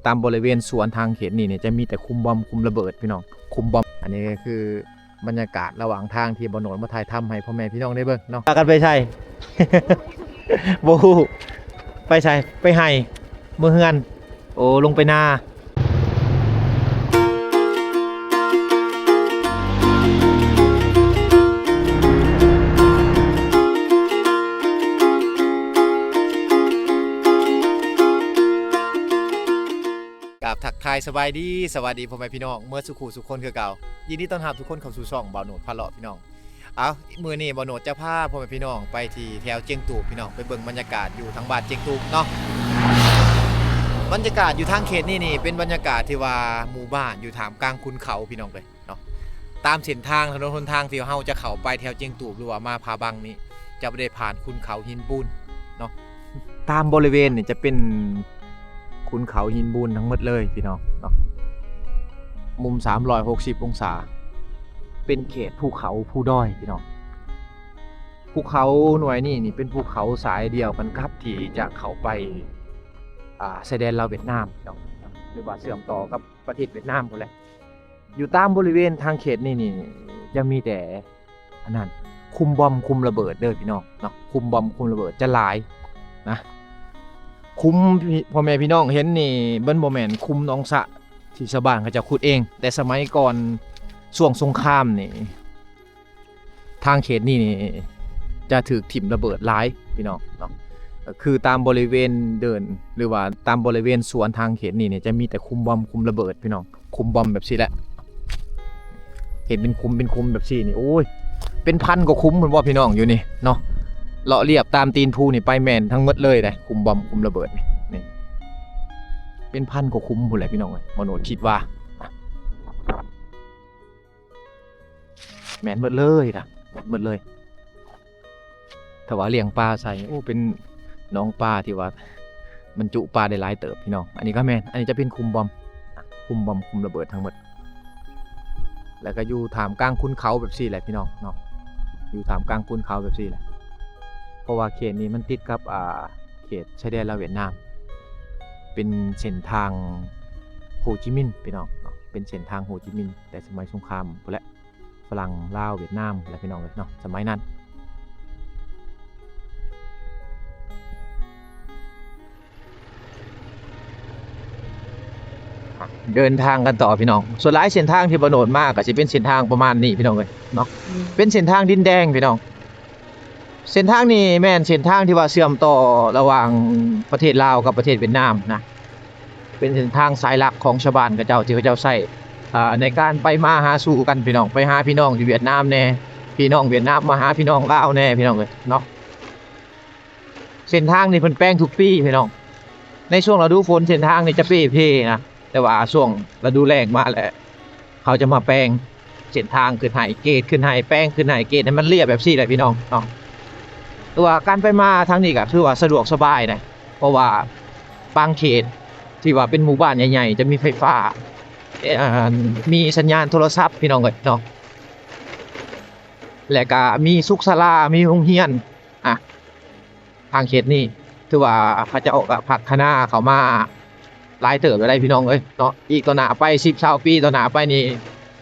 ตามบริเวณสวนทางเขตนี่เนี่ยจะมีแต่คุมบอมคุมระเบิดพี่น้องคุมบอมอันนี้ก็คือบรรยากาศระหว่างทางที่บ่โหนดมาถ่ายทำให้พ่อแม่พี่น้องได้เบิ่งเนาะกันไปใช่ โบไปใช่ไปให้เมื่อเฮือนโอ้ลงไปนากราบทักทายสบายดีสวัสดีพ่อแม่พี่น้องเมื่อสุขุสุขคนคือเก่ายินดีต้อนรับทุกคนเข้าสู่ช่องบ่าวโหนดพาเลาะพี่น้องเอามื้อนี้บ่าวโหนดจะพาพ่อแม่พี่น้องไปที่แถวเจียงตูบพี่น้องไปเบิ่งบรรยากาศอยู่ทางบ้านเจียงตูบเนาะบรรยากาศอยู่ทางเขตนี่เป็นบรรยากาศที่ว่าหมู่บ้านอยู่ท่ามกลางขุนเขาพี่น้องเลยเนาะตามเส้นทางถนนหนทางที่เฮาจะเข้าไปแถวเจียงตูบหรือว่ามาผาบังนี้จะบ่ได้ผ่านขุนเขาหินปูนเนาะตามบริเวณนี่จะเป็นขุนเขาหินปูนทั้งหมดเลยพี่น้องเนาะมุม360องศาเป็นเขตภูเขาภูดอยพี่น้องภูเขาหน่วยนี่เป็นภูเขาสายเดียวกันครับที่จะเข้าไปชายแดนลาวเวียดนามพี่น้องหรือว่าเชื่อมต่อกับประเทศเวียดนามพุ่นแหละอยู่ตามบริเวณทางเขตนี่จะมีแต่อันนั้นคุมบอมคุมระเบิดเด้อพี่น้องเนาะคุมบอมคุมระเบิดจะหลายนะคุมพ่อแม่พี่น้องเห็นนี่เบิ้นบ่แม่นคุมหนองสะที่ชาวบ้านเขาจะขุดเองแต่สมัยก่อนช่วงสงครามนี่ทางเขตนี่จะถูกถิ่มระเบิดหลายพี่น้องเนาะคือตามบริเวณเดินหรือว่าตามบริเวณสวนทางเขตนี่จะมีแต่คุมบอมคุมระเบิดพี่น้องคุมบอมแบบนี้แหละเห็นเป็นคุมแบบนี้นี่โอ้ยเป็นพันกว่าคุมเหมือนว่าพี่น้องอยู่นี่เนาะเลาะเรียบตามตีนภูนี่ไปแมนทั้งหมดเลยนะคุมบอมคุมระเบิดนี่เป็นพันกว่าคุมพุ่นแหละพี่น้องเลยมโนคิดว่าแมนหมดเลยนะหมดเลยถ้าว่าเลี้ยงปลาใส่โอ้เป็นน้องปลาที่ว่ามันจุปลาได้หลายเติบพี่น้องอันนี้ก็แมนอันนี้จะเป็นคุมบอมคุมระเบิดทั้งหมดแล้วก็อยู่ท่ามกลางขุนเขาแบบซี่แหละพี่น้องเนาะอยู่ท่ามกลางขุนเขาแบบซี่แหละเพราะว่าเขตนี้มันติดกับเขตชายแดนลาวเวียดนามเป็นเส้นทางโฮจิมินห์พี่น้องเนาะเป็นเส้นทางโฮจิมินห์แต่สมัยสงครามพุ่นแหละฝรั่งลาวเวียดนามอะไรพี่น้องเลยเนาะสมัยนั้นเดินทางกันต่อพี่น้องส่วนหลายเส้นทางที่บ่โหนดมากก็สิเป็นเส้นทางประมาณนี้พี่น้องเลยเนาะเป็นเส้นทางดินแดงพี่น้องเส้นทางนี้แม่นเส้นทางที่ว่าเชื่อมต่อระหว่างประเทศลาวกับประเทศเวียดนามนะเป็นเส้นทางสายหลักของชาวบ้านกับเจ้าที่เขาเจ้าใช้ในการไปมาหาสู่กันพี่น้องไปหาพี่น้องที่เวียดนามแน่พี่น้องเวียดนามมาหาพี่น้องลาวแน่พี่น้องเลยเนาะเส้นทางนี้เพิ่นแปลงทุกปีพี่น้องในช่วงฤดูฝนเส้นทางนี้จะเป้นะแต่ว่าช่วงฤดูแล้งมาแล้วเขาจะมาแปลงเส้นทางขึ้นให้เกรดขึ้นให้แปลงขึ้นให้เกรดให้มันเรียบแบบซี่แหละพี่น้องเนาะตัวการไปมาทางนี้ก็ถือว่าสะดวกสบายนะเพราะว่าบางเขตที่ว่าเป็นหมู่บ้านใหญ่ๆจะมีไฟฟ้ามีสัญญาณโทรศัพท์พี่น้องเอ้ยเนาะและก็มีสุขศาลามีโรงเรียนทางเขตนี้ถือว่าเขาจะออกพัฒนาเข้ามาหลายเติบได้พี่น้องเอ้ยเนาะอีกต่อหน้าไป10-20 ปีต่อหน้าไปนี่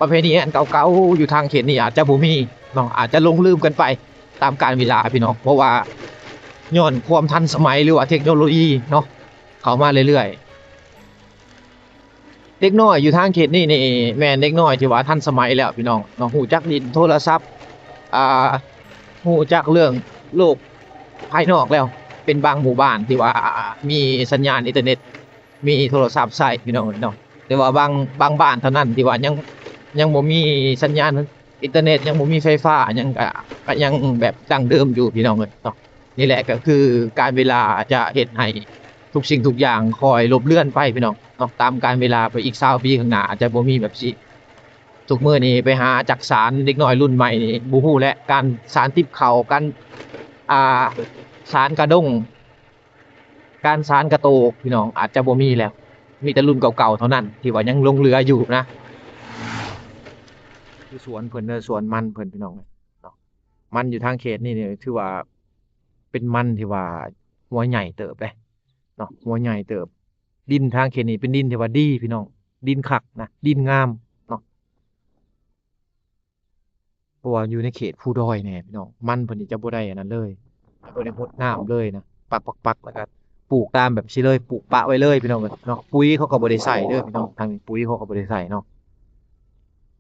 ประเพณีอันเก่าๆอยู่ทางเขตนี้อาจจะบ่มีเนาะอาจจะลงลืมกันไปตามกาลเวลาพี่น้องเพราะว่าย้อนความทันสมัยหรือว่าเทคโนโลยีเนาะเข้ามาเรื่อยๆเด็กน้อยอยู่ทางเขตนี้แม่นเด็กน้อยที่ว่าทันสมัยแล้วพี่น้องเนาะฮู้จักดินโทรศัพท์ฮู้จักเรื่องโลกภายนอกแล้วเป็นบางหมู่บ้านที่ว่ามีสัญญาณอินเทอร์เน็ตมีโทรศัพท์ใช้พี่น้องเนาะแต่ว่าบางบ้านเท่านั้นที่ว่ายังบ่มีสัญญาณอินเทอร์เน็ตยังบ่มีไฟฟ้ายังก็ยังแบบดั้งเดิมอยู่พี่น้องเอ้ยเนาะนี่แหละก็คือการเวลาจะเฮ็ดให้ทุกสิ่งทุกอย่างคอยลบเลือนไปพี่น้องเนาะตามกาลเวลาไปอีก20 ปีข้างหน้าอาจจะบ่มีแบบนี้ทุกมื้อนี้ไปหาจักสารเด็กน้อยรุ่นใหม่นี่บ่ฮู้แล้วการสารติบเข้ากันสารกระด้งการสารกระโตกพี่น้องอาจจะบ่มีแล้วมีแต่รุ่นเก่าๆเท่านั้นที่ว่ายังลงเรืออยู่นะคือสวนเพิ่นสวนมันเพิ่นพี่น้องเนาะมันอยู่ทางเขตนี่ถือว่าเป็นมันที่ว่าหัวใหญ่เติบเลยเนาะหัวใหญ่เติบ ดินทางเขตนี้เป็นดินที่ว่าดีพี่น้องดินคักนะดินงามเนาะเพราะว่าอยู่ในเขตภูดอยแน่พี่น้องมันเพิ่นนี่จะบ่ได้อันนั้นเลยบ่ได้รดน้ำเลยนะปักๆแล้วก็ปลูกตามแบบสิเลยปลูกปะไว้เลยพี่น้องเอ้ยเนาะปุ๋ยเขาก็บ่ได้ใส่เด้อพี่น้องทางนี้ปุ๋ยเขาก็บ่ได้ใส่เนาะ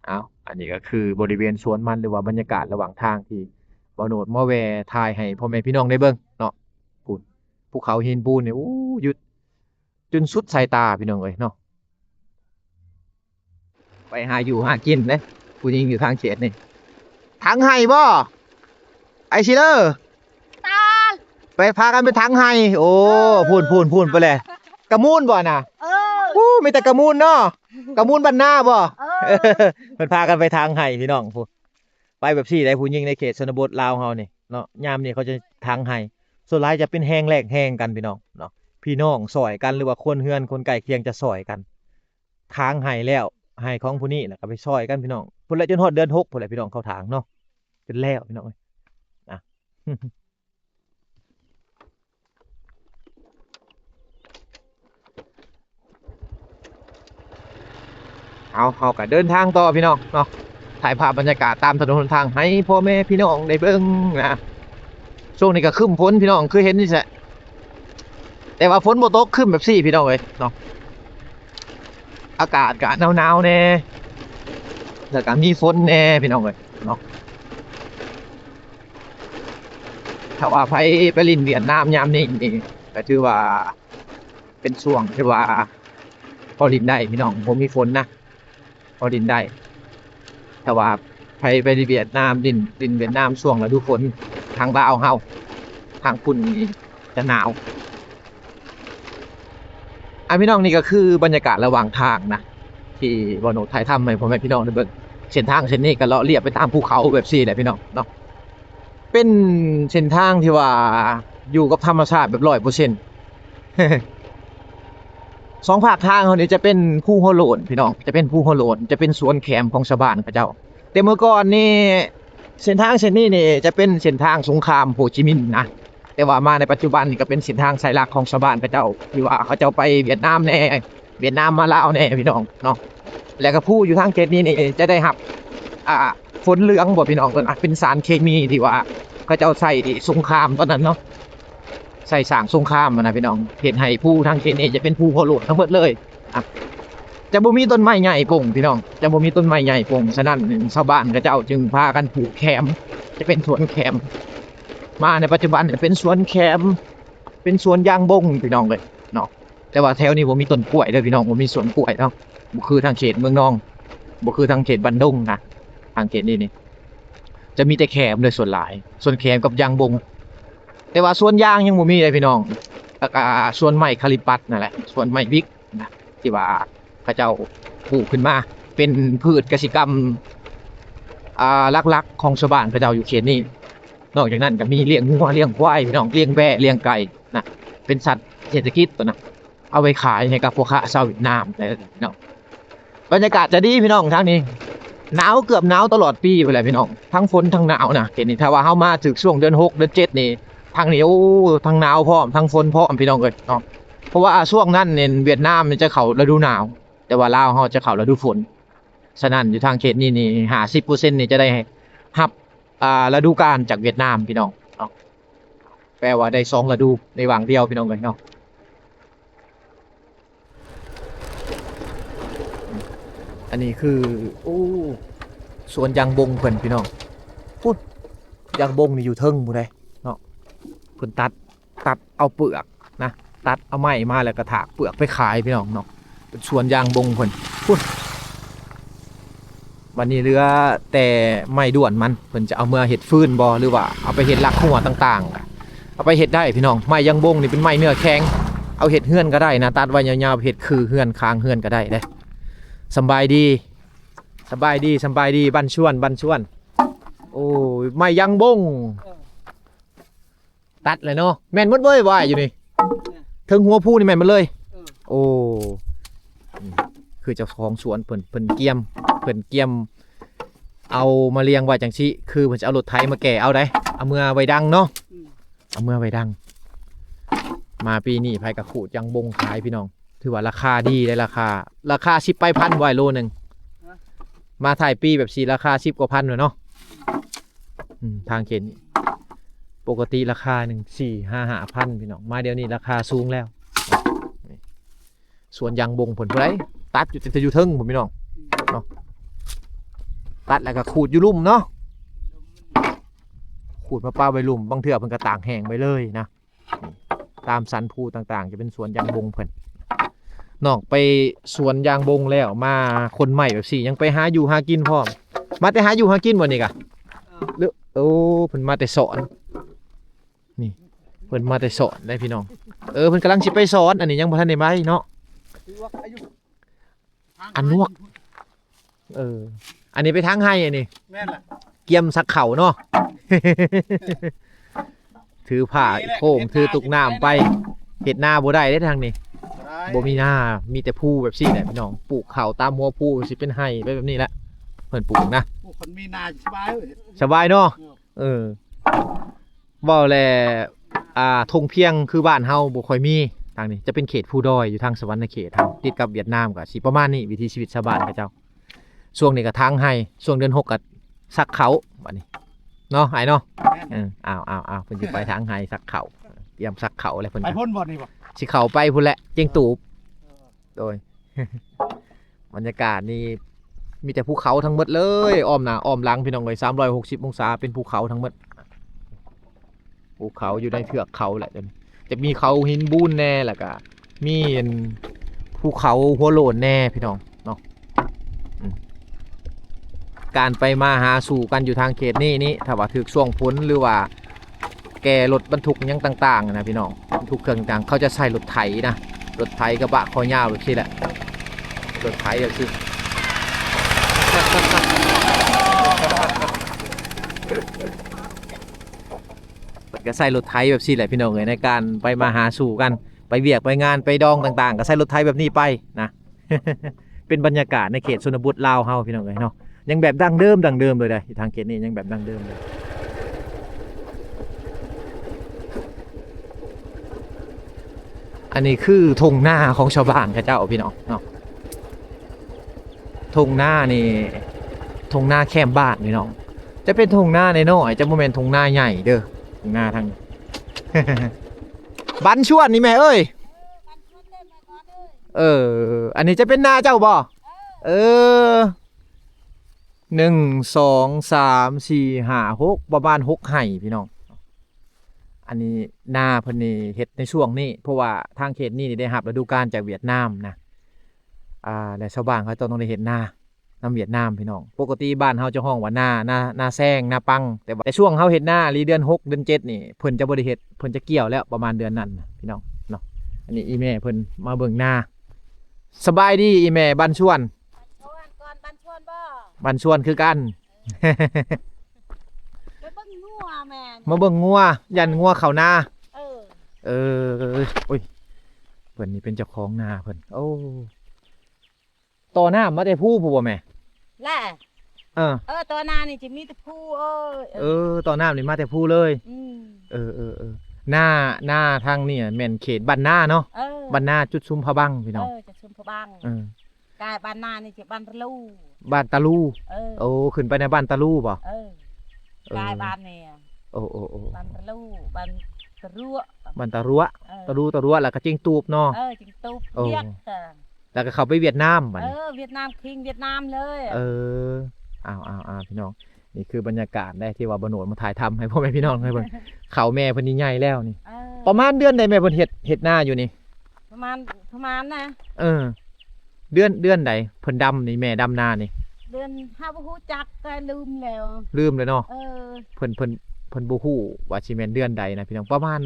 อ้าวอันนี้ก็คือบริเวณสวนมันหรือว่าบรรยากาศระหว่างทางที่บ่โนดมาแวะถ่ายให้พ่อแม่พี่น้องได้เบิ่งเนาะพูนภูเขาหินปูนนี่อู้หยุดจนสุดสายตาพี่น้องเอ้ยเนาะไปหาอยู่หากินเด้ผู้หญิงอยู่ทางเขตนี่ทางไห้บ่ไอซิเลอร์ ตา ไปพากันไปทางไห้โอ้พูนไปเลยกระมูนบ่น่ะ เออ อู้มีแต่กระมูนเนาะกระมูนบ้านนาบ่ เออ เพิ่นพากันไปทางไห้พี่น้องพูนไปแบบซี่ได้ผู้หญิงในเขตชนบทลาวเฮานี่เนาะยามนี้เขาจะทางไห้ส่วนหลายจะเป็นแฮงแลกแฮงกันพี่น้องเนาะพี่น้องซอยกันหรือว่าคนเฮือนคนใกล้เคียงจะซอยกันทางไห้แล้วไห้ของผู้นี้แล้วก็ไปซอยกันพี่น้องพุ่นละจนฮอดเดือน6พุ่นละพี่น้องเข้าทางเนาะจนแล้วพี่น้องเอ้ยนะ เอาก็เดินทางต่อพี่น้องเนาะถ่ายภาพบรรยากาศตามถนนหนทางให้พ่อแม่พี่น้องได้เบิ่งนะช่วงนี้ก็ครึ้มฝนพี่น้องคือเห็นนี่แหละแต่ว่าฝนบ่ตกครึ้มแบบซี่พี่น้องเอ้ยเนาะอากาศก็หนาวๆแน่แล้วก็มีฝนแน่พี่น้องเอ้ยเนาะถ้าว่าไปลินเวียดนามยามนี้นี่ก็ถือว่าเป็นช่วงที่ว่าพอลินได้พี่น้องบ่มีฝนนะพอลินได้แต่ว่าไปเวียดนามดินเวียดนามช่วงฤดูฝนทางลาวเฮาทางคุณนี่จะหนาวพี่น้องนี่ก็คือบรรยากาศระหว่างทางนะที่บ่โนถ่ายทำให้พ่อแม่พี่น้องได้เบิ่งเส้นทางเส้นนี้ก็เลาะเลียบไปตามภูเขาแบบซี่แหละพี่น้องเนาะเป็นเส้นทางที่ว่าอยู่กับธรรมชาติแบบ100% สองภาคทางเขานี่จะเป็นภูหัวโล้นพี่น้องจะเป็นภูหัวโล้นจะเป็นสวนแคมของชาวบ้านเขาเจ้าแต่เมื่อก่อนนี่เส้นทางเส้นนี้นี่จะเป็นเส้นทางสงครามโฮจิมินห์นะแต่ว่ามาในปัจจุบันนี่ก็เป็นเส้นทางสายหลักของชาวบ้านเขาเจ้าที่ว่าเขาเจ้าไปเวียดนามแน่เวียดนามมาลาวแน่พี่น้องเนาะแล้วก็ผู้อยู่ทางเขตนี้นี่จะได้รับฝนเหลืองบ่พี่น้องเพิ่นเป็นสารเคมีที่ว่าเขาเจ้าใช้ที่สงครามตอนนั้นเนาะใส่สร้างสงครามนะพี่น้องเฮ็ดให้ผู้ทางเขตนี้จะเป็นผู้หัวโล้นทั้งหมดเลยจะบ่มีต้นไม้ใหญ่ปงพี่น้องจะบ่มีต้นไม้ใหญ่ปงฉะนั้นชาวบ้านเขาเจ้าจึงพากันปลูกแคมจะเป็นสวนแคมมาในปัจจุบันเป็นสวนแคมเป็นสวนยางบงพี่น้องเลยเนาะแต่ว่าแถวนี้บ่มีต้นกล้วยเด้อพี่น้องบ่มีสวนกล้วยเนาะบ่คือทางเขตเมืองนองบ่คือทางเขตบันดงนะทางเขตนี้นี่จะมีแต่แคมเลยส่วนหลายส่วนแคมกับยางบงแต่ว่าสวนยางยังบ่มีเลยพี่น้องแล้วก็สวนไม้คาลิปัสนั่นแหละสวนไม้วิกนะที่ว่าเขาเจ้าปลูกขึ้นมาเป็นพืชกสิกรรมหลักๆของชาวบ้านเขาเจ้าอยู่เขตนี้นอกจากนั้นก็มีเลี้ยงงัวเลี้ยงควายพี่น้องเลี้ยงแบะเลี้ยงไก่นะเป็นสัตว์เศรษฐกิจตัวนะเอาไปขายให้กับพวกค้าชาวเวียดนามเนาะบรรยากาศจะดีพี่น้องทางนี้หนาวเกือบหนาวตลอดปีไปเลยพี่น้องทั้งฝนทั้งหนาวนะเขตนี้ถ้าว่าเฮามาถึงช่วงเดือน6เดือน7นี่ทางนี้โอ้ทั้งหนาวพร้อมทั้งฝนพร้อมพี่น้องเอ้ยเนาะเพราะว่าช่วงนั้นเนี่ยเวียดนามมันจะเข้าฤดูหนาวแต่ว่าลาวเฮาจะเข้าฤดูฝนฉะนั้นอยู่ทางเขตนี้นี่50%นี่จะได้รับฤดูกาลจากเวียดนามพี่น้องเนาะแปลว่าได้2ฤดูในวางเดียวพี่น้องเอ้ยเนาะอันนี้คือโอ้สวนยางบงเพิ่นพี่น้องพูดยางบงนี่อยู่เทิงบ่ได้เนาะเพิ่นตัดเอาเปลือกนะตัดเอาไม้มาแล้วก็ถากเปลือกไปขายพี่น้องเนาะเป็นสวนยางบงเพิ่นพูดวันนี้เหลือแต่ไม้ด่วนมันเพิ่นจะเอาเมื่อเฮ็ดฟืนบ่หรือว่าเอาไปเฮ็ดลักหัวต่างๆเอาไปเฮ็ดได้พี่น้องไม้ยางบงนี่เป็นไม้เนื้อแข็งเอาเฮ็ดเฮือนก็ได้นะตัดไว้ยาวๆเฮ็ดคือเฮือนค้างเฮือนก็ได้เด้สบายดีบ้านชวนโอ้ยไม้ยางบงตัดเลยเนาะแม่นหมดเว้ยว่าอยู่นี่ถึงหัวผู้นี่แม่นหมดเลยโอ้คือเจ้าของสวนเพิ่นเกียมเอามาเลี้ยงไว้จังซี่คือเพิ่นจะเอารถไถมาแก่เอาได้เอามือไว้ดังเนาะเอามือไว้ดังมาปีนี้ไผก็ขูดยางบงขายพี่น้อง ถือว่าราคาดีได้ราคา10ไปพันบ่อยโลนึงมาถ่ายปีแบบสีราคา10กว่าพันเนาะทางเขตปกติราคา1-4-5,000พี่น้องมาเดี๋ยวนี้ราคาสูงแล้วส่วนยางบงผลผู้ใดตัดอยู่จะอยู่เทิงผมพี่น้องเนาะตัดแล้วก็ขูดอยู่ลุ่มเนาะขูดมาป้าไว้ลุ่มบางเทื่อเพิ่นก็ต่างแห้งไปเลยนะตามสันภูต่างๆจะเป็นสวนยางบงเพิ่นนอกไปสวนยางบงแล้วมาคนใหม่แบบสี่ยังไปหาอยู่หากินพร้อมมาแต่หาอยู่หากินบ่นี่กะหรือโอ้เพิ่นมาแต่สอนนี่เพิ่นมาแต่สอนได้พี่น้องเพิ่นกำลังสิไปสอนอันนี้ยังบ่ทันได้มาเนาะอันนวกอันนี้ไปทางให้อันนี้แม่นล่ะเกียมสักเข่าเนาะ ถือผ้าโค้งถือตุกน้ำไปเห็ดหน้าบ่ได้ได้ทางนี้บ่มีหน้ามีแต่ผู้แบบซี่แหละพี่น้องปลูกเข่าตามหัวผู้สิเป็นไห้ไปแบบนี้แหละเพิ่นปลูกนะคนมีนาสบายเนาะบ่แลทงเพียงคือบ้านเฮาบ่ค่อยมีทางนี้จะเป็นเขตผู้ดอยอยู่ทางสวรรค์เขตทางติดกับเวียดนามก็สิประมาณนี้วิถีชีวิตชาวบ้านเขาเจ้าช่วงนี้ก็ทางให้ช่วงเดือน6ก็สักเขาบัดนี้เนาะไอ้เนาะอ้าวเพิ่นสิไปทางให้สักเขาเตรียมสักเขาแล้วเพิ่นไปพ่นบ่นี่บ่สิเข้าไปพุ่นแหละเจียงตูบโดย บรรยากาศนี่มีแต่ภูเขาทั้งหมดเลยอ้อมหน้าอ้อมหลังพี่น้องเอ้ย360องศาเป็นภูเขาทั้งหมดภูเขาอยู่ในเทือกเขาแหละจะมีเขาหินบูนแน่แล้วก็มีภูเขาหัวโลนแน่พี่น้องเนาะการไปมาหาสู่กันอยู่ทางเขตนี่ถ้าว่าถึกช่วงพ้นหรือว่าแกรถบรรทุกยังต่างๆนะพี่น้องบรรทุกเครื่องต่างเขาจะใส่รถไถนะรถไถกระบะคอยาวแบบนี้แหละรถไถแบบนี้ก็ใส่รถไถแบบนี้แหละพี่น้องเลยในการไปมาหาสู่กันไปเวียกไปงานไปดองต่างๆก็ใส่รถไถแบบนี้ไปนะ เป็นบรรยากาศในเขตชนบทลาวเฮาพี่น้องเลยเนาะยังแบบดั้งเดิมเลยได้ทางเขตนี้ยังแบบดั้งเดิมเลยอันนี้คือทงหน้าของชาวบ้านเขาเจ้าพี่น้องเนาะทงหน้านี่ทงหน้าแคมบ้านพี่น้องจะเป็นทงหน้าในน้อยจะโมเมนต์ทงหน้าใหญ่เด้อทงหน้าทาง บันชวนนี่แม่เอ้ยอันนี้จะเป็นหน้าเจ้าบ่1 2 3 4 5 6ประมาณ6ไห่พี่น้องอันนี้หน้าเพิ่นนี่เฮ็ดในช่วงนี้เพราะว่าทางเขตนี้ได้รับฤดูกาลจากเวียดนามนะและชาวบ้านเขาต้องได้เฮ็ดหน้านำเวียดนามพี่น้องปกติบ้านเฮาจะห้องว่าหน้าแซงหน้าปังแต่ว่าช่วงเฮาเฮ็ดหน้าเดือน6เดือน7นี่เพิ่นจะบ่ได้เฮ็ดเพิ่นจะเกี่ยวแล้วประมาณเดือนนั้นพี่น้องเนาะอันนี้อีแม่เพิ่นมาเบิ่งหน้าสบายดีอีแม่บ้านชวนบ้านชวนคือกันมาเบิ่งงัวยันงัวเข้านาโอ้ยเพิ่นนี่เป็นเจ้าของนาเพิ่นโอ้ต่อหน้ามาแต่ผู้บ่แม่แล่ต่อหน้านี่จะมีแต่ผู้ต่อหน้านี่มาแต่ผู้เลยหน้าทางนี่แม่นเขตบ้านนาเนาะบ้านนาจุดซุมพะบังพี่น้องจุดซุมพะบังกายบ้านนานี่จะบ้านตะลูโอ้ขึ้นไปในบ้านตะลูบ่กายบ้านนี่บ้านตะลูบ้านตะรั่วตะรั่วแล้วก็จิงตูบเนาะจิงตูบเวียดแล้วก็เข้าไปเวียดนามบัดนี้เวียดนามคิงเวียดนามเลยพี่น้องนี่คือบรรยากาศได้ที่ว่าบ่โหนดมาถ่ายทำให้พ่อแม่พี่น้องให้เบิ่งเขาแม่เพิ่นนี่ใหญ่แล้วนี่ประมาณเดือนใดแม่เพิ่นเฮ็ดหน้าอยู่นี่ประมาณนะเดือนใดเพิ่นดำนี่แม่ดำนานี่เดือนห้าบ่ฮู้จักก็ลืมเลยเนาะเพิ่นบ่ฮู้ว่าสิแม่นเดือนใดนะพี่น้องประมาณ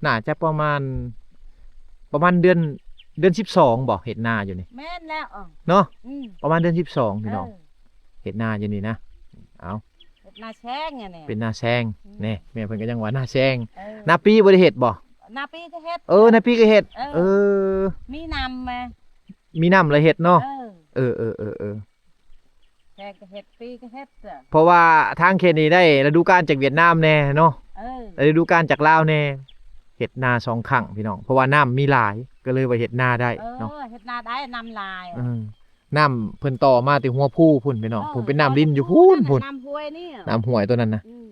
น่าจะประมาณเดือน12บ่เฮ็ดนาอยู่นี่แม่นแล้วเนาะประมาณเดือน12พี่น้องเฮ็ดนาอยู่นี่นะเอาเฮ็ดนาแซงนี่เป็นนาแซงนี่แม่เพิ่นก็ยังว่านาแซงนาปีบ่ได้เฮ็ดบ่นาปีก็เฮ็ดนาปีก็เฮ็ดมีน้ำมั้ยมีน้ำเลยเฮ็ดเนาะแซงก็เฮ็ดปีก็เฮ็ดเพราะว่าทางเขตนี้ได้ฤดูกาลจากเวียดนามแน่เนาะฤดูกาลจากลาวแน่เฮ็ดนา2ครั้งพี่น้องเพราะว่าน้ำมีหลาย ก็เลยว่าเฮ็ดนาได้ เอ เนาะ อเฮ็ดนาได้นำลาย น้ำเพิ่นต่อมาแต่หัวผู้พุ่นพี่น้องผมเป็นน้ำลิ้นอยู่พุ่น น้ำห้วยนี่ น้ำห้วยตัวนั้นนะ อืม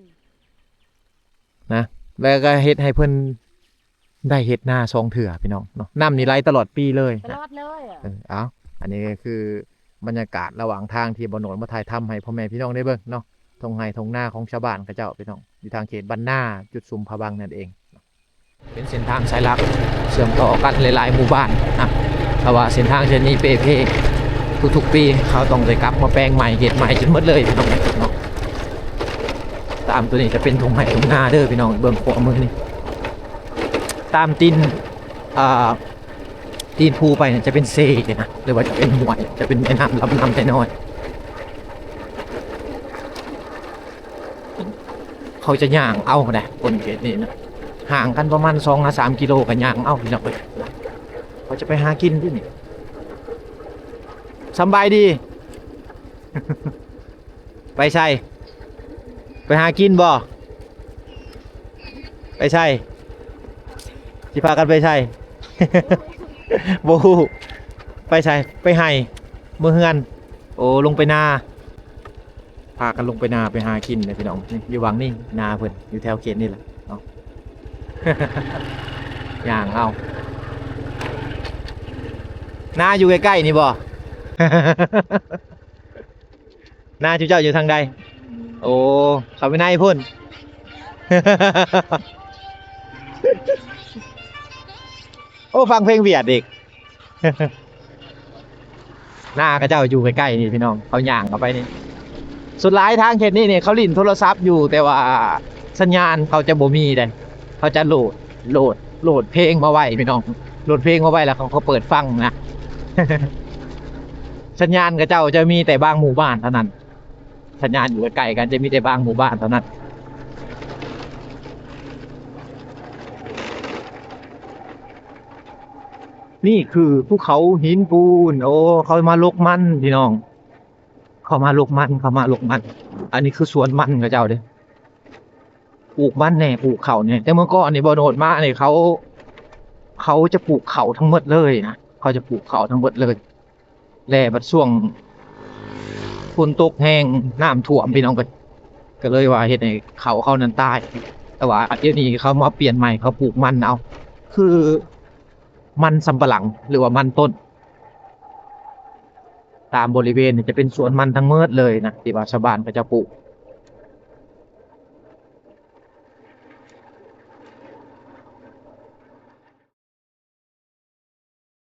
แล้วก็เฮ็ดให้เพิ่นได้เฮ็ดนา2เทื่อพี่น้องเนาะน้ำนี่ไหลตลอดปีเลย ตลอดเลยอะ เอาอันนี้ก็คือบรรยากาศระหว่างทางที่บ่โหนดมาถ่ายทำให้พ่อแม่พี่น้องได้เบิ่งเนาะทงไห้ทงหน้าของชาวบ้านเขาเจ้าพี่น้องอยู่ทางเขตบ้านนาจุดสุมพะบังนั่นเองเป็นเส้นทางสายหลักเชื่อมต่อกันหลายๆหมู่บ้านนะเพราะว่าเส้นทางเช่นนี้เปทุกๆปีเขาต้องได้กลับมาแปลงใหม่เฮ็ดใหม่จนหมดเลยพี่น้องเนาะตามตัวนี้จะเป็นทงไห้ทงหน้าเด้อพี่น้องเบิ่งขวามือนี่ตามตีนตีนภูไปเนี่ยจะเป็นเซนะหรือว่าจะเป็นห้วยจะเป็นแม่น้ำลำน้ำแต่น้อยเขาจะย่างเอาได้คนเขตนี้นะห่างกันประมาณ2-3 กิโลกันย่างเอาพี่น้องเอ้ยเขาจะไปหากินที่นี่สำบายดี ไปใช่ไปหากินบ่ไปใช่สิพากันไปใช่ โบไปใช่ไปให้เมื่อเฮือนโอ้ลงไปนาพากันลงไปนาไปหากินเลยพี่น้องนี่อยู่วังนี่นาเพิ่นอยู่แถวเขตนี่แหละเนาะ อย่างเอานาอยู่ใกล้ๆนี่บ่ นาจุเจ้าอยู่ทางใดโอ้เขาไปในพุ่น โอ้ฟังเพลงเวียดอีก หน้าก็เจ้าอยู่ใกล้ๆนี่พี่น้องเขาย่างเข้าไปนี่สุดท้ายทางเขตนี่เนี่ยเขาลิ้นโทรศัพท์อยู่แต่ว่าสัญญาณเขาจะบ่มีเลยเขาจะโหลดเพลงมาไว้พี่น้องโหลดเพลงมาไว้แล้วเขาเปิดฟังนะ สัญญาณกับเจ้าจะมีแต่บางหมู่บ้านเท่านั้นสัญญาณอยู่ใกล้ๆกันจะมีแต่บางหมู่บ้านเท่านั้นนี่คือภูเขาหินปูนโอ้เขามาลกมันพี่น้องเขามาลกมันอันนี้คือสวนมันกับเจ้าเด้ปลูกมันแน่ปลูกเขาเนี่ยแต่เมื่อก่อนนี่บ่โนดมาเนี่ยเขาจะปลูกเขาทั้งหมดเลยนะเขาจะปลูกเขาทั้งหมดเลยแล่บัดช่วงฝนตกแห้งน้ำท่วมพี่น้องก็เลยว่าเฮ็ดให้เขานั้นตายแต่ว่าเดี๋ยวนี้เขามาเปลี่ยนใหม่เขาปลูกมันเอาคือมันสำปะหลังหรือว่ามันต้นตามบริเวณจะเป็นสวนมันทั้งหมดเลยนะที่ว่าชาวบ้านก็จะปลูก